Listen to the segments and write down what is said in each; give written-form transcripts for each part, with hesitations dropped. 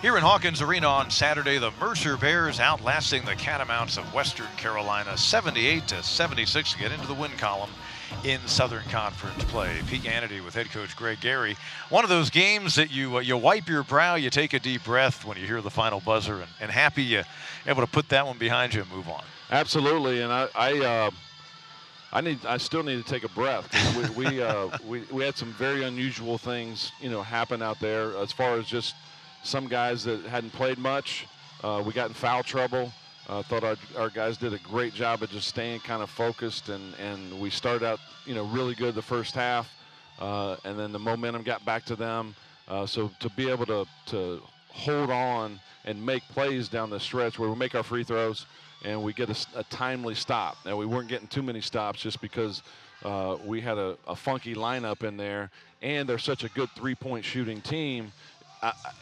Here in Hawkins Arena on Saturday, the Mercer Bears outlasting the Catamounts of Western Carolina 78-76 to get into the win column in Southern Conference play. Pete Yanity with head coach Greg Gary. One of those games that you wipe your brow, you take a deep breath when you hear the final buzzer, and happy you're able to put that one behind you and move on. Absolutely, and I still need to take a breath. We had some very unusual things, happen out there as far as just some guys that hadn't played much. We got in foul trouble. Thought our guys did a great job of just staying kind of focused, and we started out, really good the first half, and then the momentum got back to them. So to be able to hold on and make plays down the stretch where we make our free throws and we get a timely stop. Now, we weren't getting too many stops just because we had a funky lineup in there, and they're such a good three-point shooting team.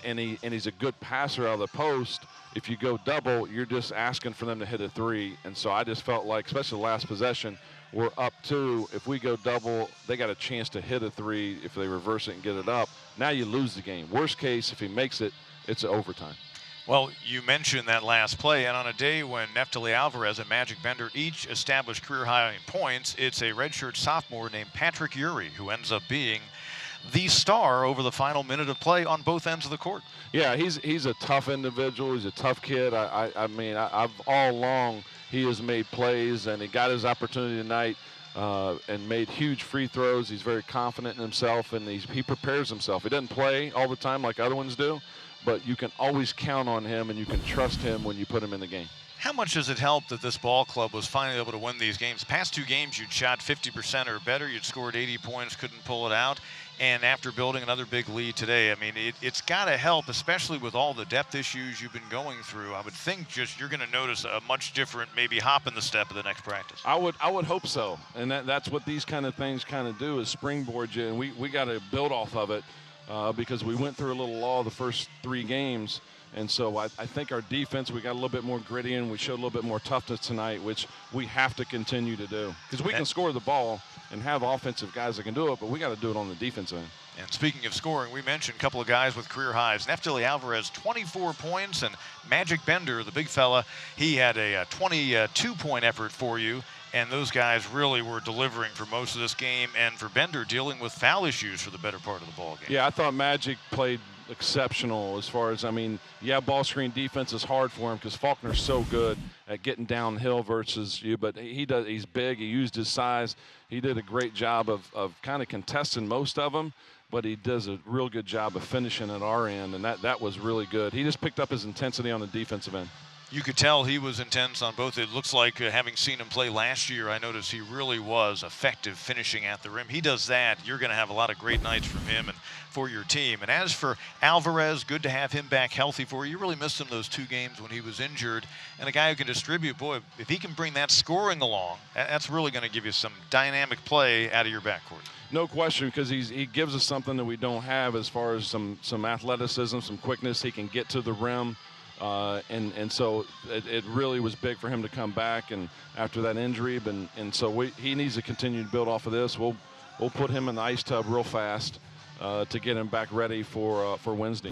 And he's a good passer out of the post. If you go double, you're just asking for them to hit a three. And so I just felt like, especially the last possession, we're up two. If we go double, they got a chance to hit a three if they reverse it and get it up. Now you lose the game. Worst case, if he makes it, it's overtime. Well, you mentioned that last play, and on a day when Neftali Alvarez and Magic Bender each established career-high points, it's a redshirt sophomore named Patrick Uri who ends up being the star over the final minute of play on both ends of the court. Yeah, he's a tough individual. He's a tough kid. I've all along he has made plays, and he got his opportunity tonight and made huge free throws. He's very confident in himself, and he prepares himself. He doesn't play all the time like other ones do, but you can always count on him, and you can trust him when you put him in the game. How much does it help that this ball club was finally able to win these games? Past two games, you'd shot 50% or better. You'd scored 80 points, couldn't pull it out. And after building another big lead today, I mean, it's got to help, especially with all the depth issues you've been going through. I would think just you're going to notice a much different, maybe hop in the step of the next practice. I would hope so. And that's what these kind of things kind of do is springboard you. And we got to build off of it because we went through a little lull the first three games. And so I think our defense, we got a little bit more gritty, and we showed a little bit more toughness tonight, which we have to continue to do. Because we can score the ball and have offensive guys that can do it, but we got to do it on the defensive end. And speaking of scoring, we mentioned a couple of guys with career highs. Neftali Alvarez, 24 points, and Magic Bender, the big fella, he had a 22-point effort for you. And those guys really were delivering for most of this game, and for Bender dealing with foul issues for the better part of the ball game. Yeah, I thought Magic played exceptional as far as, ball screen defense is hard for him because Faulkner's so good at getting downhill versus you, but he's big, he used his size. He did a great job of kind of contesting most of them, but he does a real good job of finishing at our end, and that was really good. He just picked up his intensity on the defensive end. You could tell he was intense on both. It looks like, having seen him play last year, I noticed he really was effective finishing at the rim. He does that, you're going to have a lot of great nights from him and for your team. And as for Alvarez, good to have him back healthy for you. You really missed him those two games when he was injured. And a guy who can distribute, boy, if he can bring that scoring along, that's really going to give you some dynamic play out of your backcourt. No question, because he gives us something that we don't have as far as some athleticism, some quickness. He can get to the rim. And so it really was big for him to come back and after that injury, and so he needs to continue to build off of this. We'll put him in the ice tub real fast to get him back ready for Wednesday.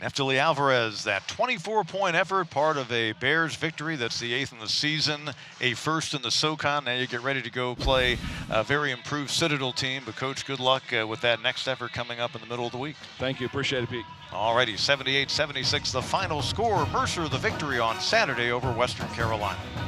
Neftali Alvarez, that 24-point effort, part of a Bears victory. That's the 8th in the season, a first in the SoCon. Now you get ready to go play a very improved Citadel team. But, Coach, good luck with that next effort coming up in the middle of the week. Thank you. Appreciate it, Pete. All righty, 78-76, the final score. Mercer, the victory on Saturday over Western Carolina.